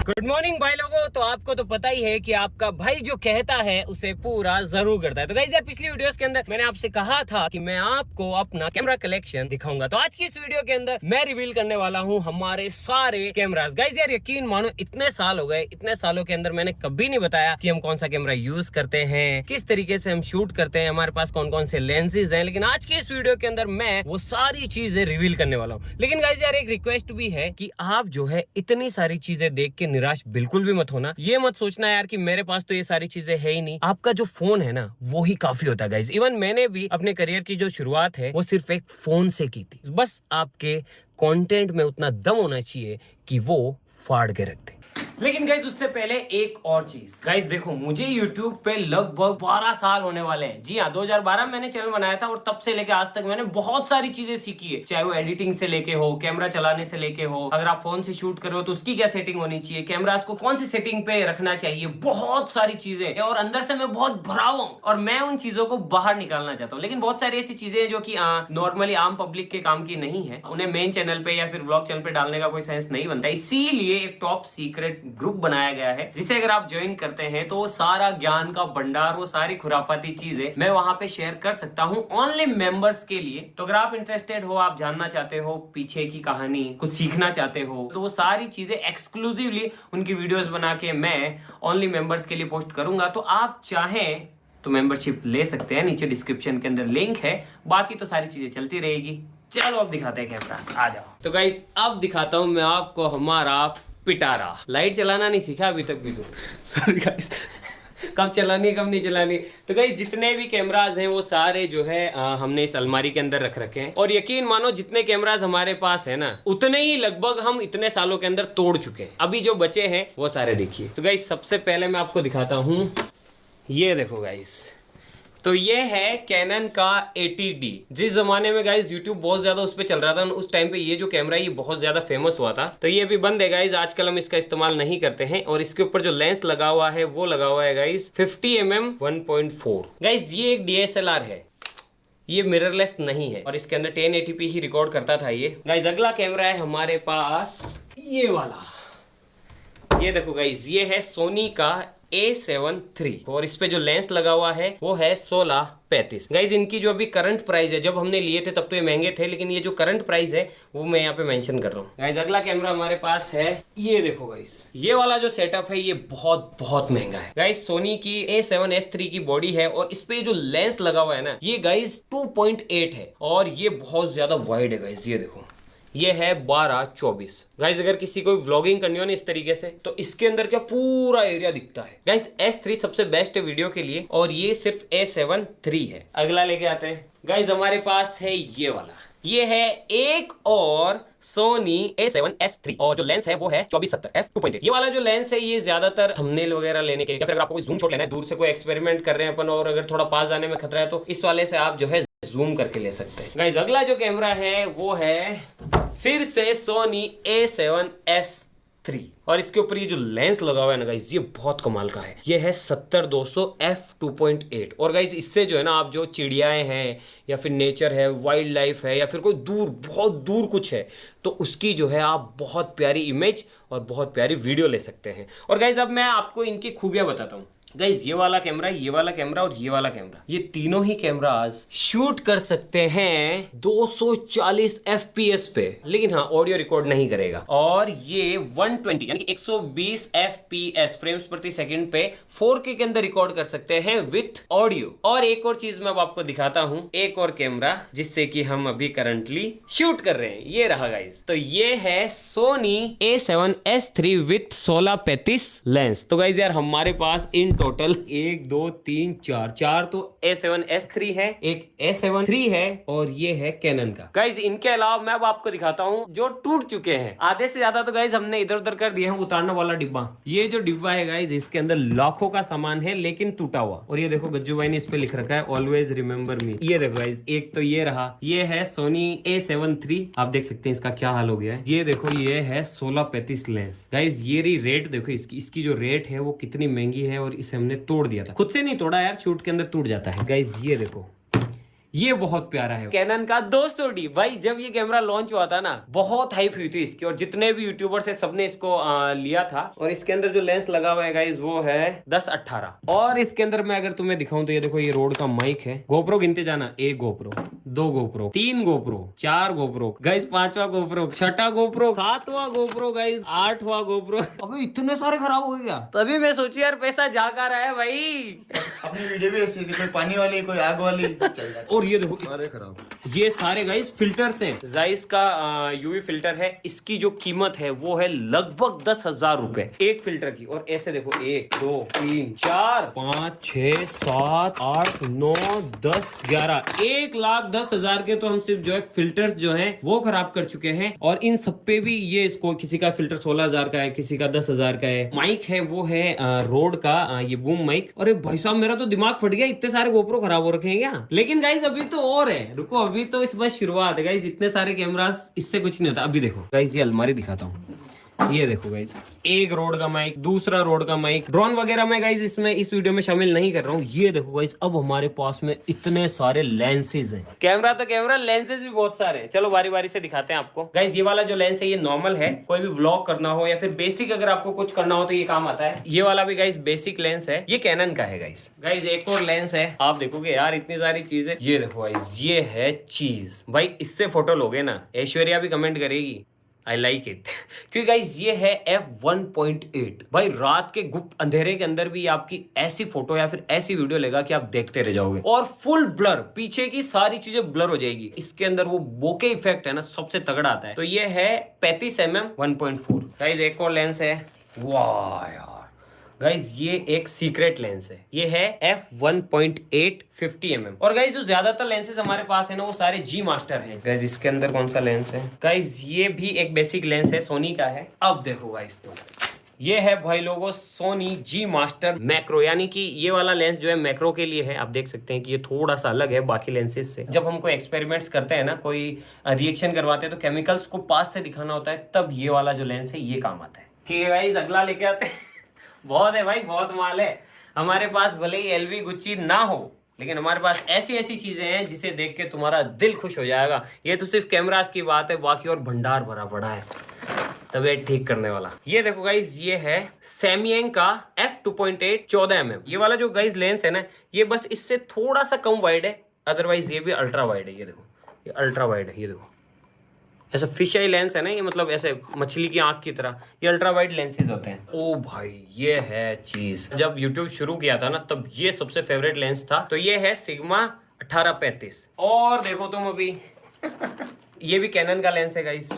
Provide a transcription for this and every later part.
Good morning भाई लोगों। तो आपको तो पता ही है कि आपका भाई जो कहता है उसे पूरा जरूर करता है। तो गाइस यार, पिछली वीडियोस के अंदर मैंने आपसे कहा था कि मैं आपको अपना कैमरा कलेक्शन दिखाऊंगा। तो आज की इस वीडियो के अंदर मैं रिवील करने वाला हूं हमारे सारे कैमरास। गाइस यार, यकीन मानो इतने साल हो गए, इतने सालों के अंदर मैंने कभी नहीं बताया कि हम कौन सा कैमरा यूज करते हैं, किस तरीके से हम शूट करते हैं, हमारे पास कौन कौन से लेंसेज हैं। लेकिन आज की इस वीडियो के अंदर मैं वो सारी चीजें रिवील करने वाला हूँ। लेकिन गाइस यार, एक रिक्वेस्ट भी है कि आप जो है इतनी सारी चीजें देख के निराश बिल्कुल भी मत होना। ये मत सोचना यार कि मेरे पास तो ये सारी चीजें है ही नहीं। आपका जो फोन है ना, वो ही काफी होता है गाइस। इवन मैंने भी अपने करियर की जो शुरुआत है वो सिर्फ एक फोन से की थी। बस आपके कंटेंट में उतना दम होना चाहिए कि वो फाड़ के रख दे। लेकिन गाइस, उससे पहले एक और चीज। गाइस देखो, मुझे YouTube पे लगभग 12 साल होने वाले हैं। जी हाँ, 2012 में मैंने चैनल बनाया था और तब से लेके आज तक मैंने बहुत सारी चीजें सीखी है। चाहे वो एडिटिंग से लेके हो, कैमरा चलाने से लेके हो, अगर आप फोन से शूट कर रहे हो तो उसकी क्या सेटिंग होनी चाहिए, कैमरा को कौन सी सेटिंग पे रखना चाहिए, बहुत सारी चीजें। और अंदर से मैं बहुत भरा हुआ हूँ और मैं उन चीजों को बाहर निकालना चाहता हूँ। लेकिन बहुत सारी ऐसी चीजें जो कि नॉर्मली आम पब्लिक के काम की नहीं है, उन्हें मेन चैनल पे या फिर व्लॉग चैनल पे डालने का कोई सेंस नहीं बनता। इसीलिए एक टॉप सीक्रेट ग्रुप बनाया गया है, जिसे अगर आप ज्वाइन करते हैं तो वो सारा ज्ञान का भंडार, वो सारी खुराफाती चीजें मैं वहां पे शेयर कर सकता हूं ओनली मेंबर्स के लिए। तो अगर आप इंटरेस्टेड हो, आप जानना चाहते हो पीछे की कहानी, कुछ सीखना चाहते हो, तो वो सारी चीजें एक्सक्लूसिवली उनकी वीडियोस बना के मैं ओनली मेंबर्स के लिए पोस्ट करूंगा। तो आप चाहें तो मेंबरशिप ले सकते हैं, नीचे डिस्क्रिप्शन के अंदर लिंक है। बाकी तो सारी चीजें चलती रहेगी। चलो अब दिखाते हैं कैमरास, आ जाओ। तो गाइस, अब दिखाता हूं मैं आपको हमारा पिटारा। लाइट चलाना नहीं सीखा अभी तक भी तो। सॉरी गाइस, कब चलानी कब नहीं चलानी। तो गाइस, जितने भी कैमराज हैं वो सारे जो है हमने इस अलमारी के अंदर रख रखे हैं। और यकीन मानो, जितने कैमराज हमारे पास है ना, उतने ही लगभग हम इतने सालों के अंदर तोड़ चुके हैं। अभी जो बचे हैं वो सारे देखिए। तो गाइस, सबसे पहले मैं आपको दिखाता हूँ, ये देखो गाइस। तो ये है कैनन का 80D। जिस जमाने में गाइस यूट्यूब बहुत ज्यादा उस पर चल रहा था, उस टाइम पे ये जो कैमरा है ये बहुत ज्यादा फेमस हुआ था। तो ये अभी बंद है गाइस, आजकल हम इसका इस्तेमाल नहीं करते हैं। और इसके ऊपर जो लेंस लगा हुआ है वो लगा हुआ है गाइस 50mm 1.4। गाइस, ये एक DSLR है, ये मिररलेस नहीं है और इसके अंदर 1080p ही रिकॉर्ड करता था ये। गाइस, अगला कैमरा है हमारे पास ये वाला। ये देखो गाइस, ये है सोनी का A7 III और इस पे जो लेंस लगा हुआ है वो है 1635। गाइज, इनकी जो अभी करंट प्राइस है, जब हमने लिए थे तब तो ये महंगे थे, लेकिन ये जो करंट प्राइस है वो मैं यहाँ पे मेंशन कर रहा हूँ। गाइज, अगला कैमरा हमारे पास है, ये देखो गाइज, ये वाला जो सेटअप है ये बहुत बहुत महंगा है। गाइज, सोनी की A7S III की बॉडी है और इस पे जो लेंस लगा हुआ है ना, ये गाइज 2.8 है और ये बहुत ज्यादा वाइड है। गाइज, ये देखो, ये है 12-24। गाइज, अगर किसी को व्लॉगिंग करनी हो ना इस तरीके से, तो इसके अंदर क्या पूरा एरिया दिखता है। गाइज, S3 सबसे बेस्ट है वीडियो के लिए और ये सिर्फ A7 III है। अगला लेके आते हैं। गाइज, हमारे पास है ये वाला, ये है एक और सोनी A7S III और जो लेंस है वो है 2470 f2.8। ये वाला जो लेंस है ये ज्यादातर थंबनेल वगैरह लेने के, या फिर अगर आपको कोई जूम शॉट लेना है, दूर से कोई एक्सपेरिमेंट कर रहे हैं अपन और अगर थोड़ा पास जाने में खतरा है, तो इस वाले से आप जो है जूम करके ले सकते हैं। गाइस, अगला जो कैमरा है वो है फिर से सोनी A7S III और इसके ऊपर ये जो लेंस लगा हुआ है ना गाइस, ये बहुत कमाल का है। ये है 70-200 f2.8 और गाइस, इससे जो है ना, आप जो चिड़ियाएं हैं या फिर नेचर है, वाइल्ड लाइफ है, या फिर कोई दूर, बहुत दूर कुछ है, तो उसकी जो है आप बहुत प्यारी इमेज और बहुत प्यारी वीडियो ले सकते हैं। और गाइस, अब मैं आपको इनकी खूबियां बताता हूँ। गाइज, ये वाला कैमरा, ये वाला कैमरा और ये वाला कैमरा, ये तीनों ही कैमराज शूट कर सकते हैं 240 FPS पे, लेकिन हाँ, ऑडियो रिकॉर्ड नहीं करेगा। और ये 120 यानी कि 120 FPS फ्रेम्स प्रति सेकंड पे 4K के अंदर रिकॉर्ड कर सकते हैं विथ ऑडियो। और एक और चीज मैं अब आपको दिखाता हूँ, एक और कैमरा जिससे कि हम अभी करंटली शूट कर रहे हैं, ये रहा गाइज। तो ये है Sony A7S III with 1635 lens. तो गाइज यार, हमारे पास इन टोटल 1 2 3 4 तो A7S III है, एक A7 III है और ये है कैनन का। गाइज, इनके अलावा मैं अब आपको दिखाता हूँ जो टूट चुके हैं आधे से ज्यादा। तो गाइज, हमने इधर उधर कर दिए हैं। उतारने वाला डिब्बा, ये जो डिब्बा है गाइज, इसके अंदर लाखों का सामान है लेकिन टूटा हुआ। और ये देखो, गज्जू भाई ने इस पे लिख रखा है ऑलवेज रिमेम्बर मी। ये देखो गाइज, एक तो ये रहा, ये है सोनी A7 III, आप देख सकते हैं इसका क्या हाल हो गया है। ये देखो, ये है 1635 लेंस। गाइज, ये रही रेट, देखो इसकी जो रेट है वो कितनी महंगी है और इसे हमने तोड़ दिया था। खुद से नहीं तोड़ा यार, शूट के अंदर टूट जाता है। गाइज, ये देखो, ये बहुत प्यारा है, कैनन का 200D। भाई जब ये कैमरा लॉन्च हुआ था ना, बहुत हाइप हुई थी इसकी, और जितने भी यूट्यूबर्स है सबने इसको लिया था। और इसके अंदर जो लेंस लगा हुआ है गाइस वो है 10-18। और इसके अंदर मैं अगर तुम्हें दिखाऊं तो ये देखो, ये रोड का माइक है। गोप्रो गिनते जाना, 1 GoPro, 2 GoPro, 3 GoPro, 4 GoPro guys, 5वां गोप्रो, 6ठा गोप्रो, 7वां गोप्रो गाइस, 8वां गोप्रो। अबे इतने सारे खराब हो गया। तभी मैं सोची यार पैसा जा कर रहा है भाई। अपनी वीडियो भी ऐसी थी, कोई पानी वाली, कोई आग वाली चल जाती। और ये देखो सारे खराब, ये सारे गाइस फिल्टर्स हैं। जाइस का यूवी फिल्टर है। इसकी जो कीमत है वो है लगभग 10,000 रुपए एक फिल्टर की। और ऐसे देखो 1 2 3 4 5 6 7 8 9 10 11 1,10,000 के तो हम सिर्फ जो है फिल्टर्स जो है वो खराब कर चुके हैं। और इन सब पे भी ये इसको, किसी का फिल्टर 16,000 का है, किसी का 10,000 का है। माइक है वो है रोड का ये बूम माइक। अरे भाई साहब मेरा तो दिमाग फट गया, इतने सारे गोप्रो खराब हो रखे हैं क्या। लेकिन गाइस अभी तो और है, रुको अभी तो इस बस शुरुआत है गाइस। इतने सारे कैमरास, इससे कुछ नहीं होता। अभी देखो गाइस, ये अलमारी दिखाता हूँ। ये देखो गाइस, एक रोड का माइक, दूसरा रोड का माइक, ड्रोन वगैरह मैं गाइस इसमें इस वीडियो में शामिल नहीं कर रहा हूँ। ये देखो गाइस, अब हमारे पास में इतने सारे लेंसेज हैं। कैमरा तो कैमरा, लेंसेज भी बहुत सारे हैं। चलो बारी बारी से दिखाते हैं आपको। गाइस ये वाला जो लेंस है ये नॉर्मल है, कोई भी व्लॉग करना हो या फिर बेसिक अगर आपको कुछ करना हो तो ये काम आता है। ये वाला भी गाइस बेसिक लेंस है, ये कैनन का है गाइस। गाइस एक और लेंस है, आप देखोगे यार इतनी सारी चीजें। ये देखो गाइस, ये है चीज। भाई इससे फोटो लोगे ना, ऐश्वर्या भी कमेंट करेगी I like it। क्योंकि गाइस ये है f1.8। भाई रात के गुप्त अंधेरे के अंदर भी आपकी ऐसी फोटो या फिर ऐसी वीडियो लेगा कि आप देखते रह जाओगे। और फुल ब्लर, पीछे की सारी चीजें ब्लर हो जाएगी। इसके अंदर वो बोके इफेक्ट है ना, सबसे तगड़ा आता है। तो ये है 35mm 1.4। गाइस एक और लेंस है, वाह यार गाइज ये एक सीक्रेट लेंस है। ये है f1.8 50mm। और गाइज जो ज्यादातर लेंसेज हमारे पास है ना वो सारे जी मास्टर हैं। गाइज इसके अंदर कौन सा लेंस है, गाइज ये भी एक बेसिक लेंस है, सोनी का है। अब देखो गाइज, तो ये है भाई लोगों सोनी जी मास्टर मैक्रो, यानी कि ये वाला लेंस जो है मैक्रो के लिए है। आप देख सकते हैं कि ये थोड़ा सा अलग है बाकी लेंसेज से। जब हम कोई एक्सपेरिमेंट्स करते हैं ना, कोई रिएक्शन करवाते हैं तो केमिकल्स को पास से दिखाना होता है, तब ये वाला जो लेंस है ये काम आता है। ठीक है गाइज, अगला लेके आते हैं। बहुत है भाई, बहुत माल है हमारे पास। भले ही एलवी गुच्ची ना हो, लेकिन हमारे पास ऐसी ऐसी चीजें हैं जिसे देख के तुम्हारा दिल खुश हो जाएगा। ये तो सिर्फ कैमरास की बात है, बाकी और भंडार भरा पड़ा है तबीयत ठीक करने वाला। ये देखो गाइज, ये है सैमयंग का f2.8 14mm। ये वाला जो गाइज लेंस है ना, ये बस इससे थोड़ा सा कम वाइड है, अदरवाइज ये भी अल्ट्रा वाइड है। ये देखो, ये अल्ट्रा वाइड है। ये देखो ऐसा फिश आई लेंस है ना, ये मतलब ऐसे मछली की आंख की तरह, ये अल्ट्रा वाइड लेंसेज होते हैं। ओ भाई ये है चीज। जब YouTube शुरू किया था ना, तब ये सबसे फेवरेट लेंस था। तो ये है सिग्मा 1835। और देखो तुम अभी ये भी कैनन का लेंस है गाइस।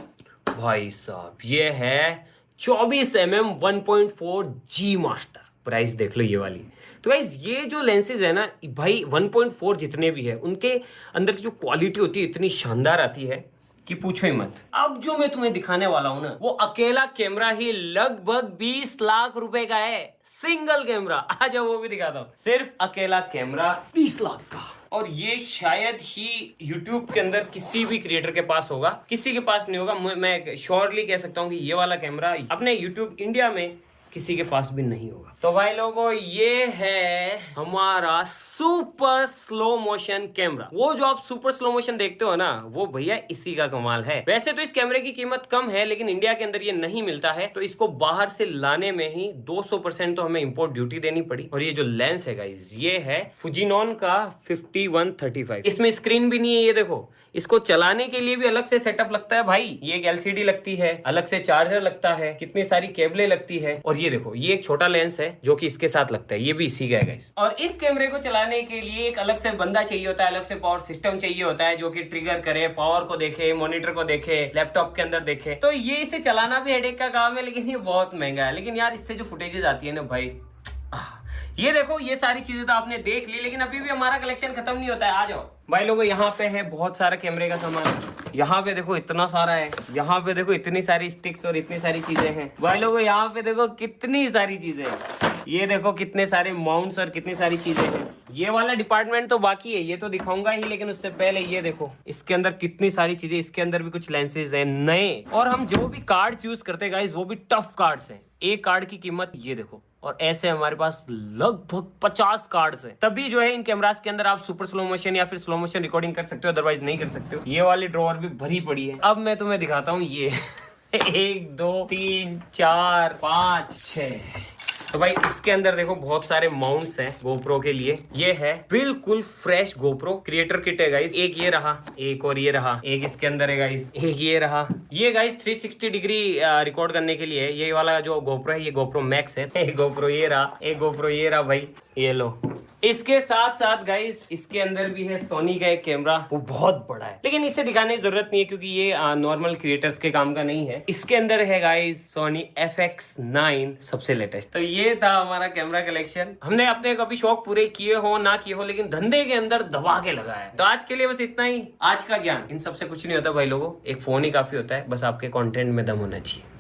भाई साहब ये है 24mm 1.4 जी मास्टर। प्राइस देख लो ये वाली। तो गाइस ये जो लेंसेज है ना भाई, 1.4 जितने भी है उनके अंदर की जो क्वालिटी होती है इतनी शानदार आती है कि पूछो ही मत। अब जो मैं तुम्हें दिखाने वाला हूं ना, वो अकेला कैमरा ही लगभग 20 लाख रुपए का है। सिंगल कैमरा, आ जाओ वो भी दिखाता हूं। सिर्फ अकेला कैमरा 20 लाख का। और ये शायद ही YouTube के अंदर किसी भी क्रिएटर के पास होगा, किसी के पास नहीं होगा। मैं श्योरली कह सकता हूँ कि ये वाला कैमरा अपने YouTube इंडिया में किसी के पास भी नहीं होगा। तो भाई लोगों, ये है हमारा सुपर स्लो मोशन कैमरा। वो जो आप सुपर स्लो मोशन देखते हो ना, वो भैया इसी का कमाल है। वैसे तो इस कैमरे की कीमत कम है, लेकिन इंडिया के अंदर ये नहीं मिलता है, तो इसको बाहर से लाने में ही 200% तो हमें इंपोर्ट ड्यूटी देनी पड़ी। और ये जो लेंस है गाइस, ये है फुजिनॉन का 5135। इसमें स्क्रीन भी नहीं है। ये देखो, इसको चलाने के लिए भी अलग से सेटअप लगता है भाई। ये एक LCD लगती है, अलग से चार्जर लगता है, कितनी सारी केबलें लगती है। और ये देखो, ये एक छोटा लेंस है जो कि इसके साथ लगता है, ये भी इसी का है गाइस। और इस कैमरे को चलाने के लिए एक अलग से बंदा चाहिए होता है, अलग से पावर सिस्टम चाहिए होता है जो कि ट्रिगर करे, पावर को देखे, मॉनिटर को देखे, लैपटॉप के अंदर देखे। तो ये इसे चलाना भी हेडेक का काम है, लेकिन ये बहुत महंगा है। लेकिन यार इससे जो फुटेजेस आती है ना भाई, ये देखो, ये सारी चीजें तो आपने देख ली, लेकिन अभी भी हमारा कलेक्शन खत्म नहीं होता है। आ जाओ भाई लोगों, यहाँ पे है बहुत सारा कैमरे का सामान। यहाँ पे देखो इतना सारा है, यहाँ पे देखो इतनी सारी स्टिक्स और इतनी सारी चीजें हैं। भाई लोगों यहाँ पे देखो कितनी सारी चीजें हैं। ये देखो कितने सारे माउंट्स और कितनी सारी चीजें हैं। ये वाला डिपार्टमेंट तो बाकी है, ये तो दिखाऊंगा ही, लेकिन उससे पहले ये देखो इसके अंदर कितनी सारी चीजें। इसके अंदर भी कुछ लेंसेज हैं नए। और हम जो भी कार्ड यूज करते हैं गाइस, वो भी टफ कार्ड्स हैं। एक कार्ड की कीमत ये देखो और ऐसे हमारे पास लगभग 50 कार्ड्स हैं। तभी जो है इन कैमरास के अंदर आप सुपर स्लो मोशन या फिर स्लो मोशन रिकॉर्डिंग कर सकते हो, अदरवाइज नहीं कर सकते हो। ये वाली ड्रॉअर भी भरी पड़ी है। अब मैं तुम्हें दिखाता हूँ ये 1 2 3 4 5 6। तो भाई इसके अंदर देखो बहुत सारे माउंट्स हैं गोप्रो के लिए। ये है बिल्कुल फ्रेश गोप्रो क्रिएटर किट है गाइस। एक ये रहा, एक और ये रहा, एक इसके अंदर है गाइस, एक ये रहा। ये गाइस 360 डिग्री रिकॉर्ड करने के लिए है। ये वाला जो गोप्रो है ये गोप्रो मैक्स है। एक गोप्रो ये रहा, एक गोप्रो ये रहा भाई, ये लो। इसके साथ साथ गाइस इसके अंदर भी है सोनी का एक कैमरा, वो बहुत बड़ा है लेकिन इसे दिखाने की जरूरत नहीं है क्योंकि ये नॉर्मल क्रिएटर्स के काम का नहीं है। इसके अंदर है गाइस सोनी FX9 सबसे लेटेस्ट। तो ये था हमारा कैमरा कलेक्शन। हमने अपने कभी शौक पूरे किए हो ना किए हो लेकिन धंधे के अंदर दबा के लगाया है। तो आज के लिए बस इतना ही। आज का ज्ञान इन सबसे कुछ नहीं होता भाई लोगों, एक फोन ही काफी होता है, बस आपके कंटेंट में दम होना चाहिए।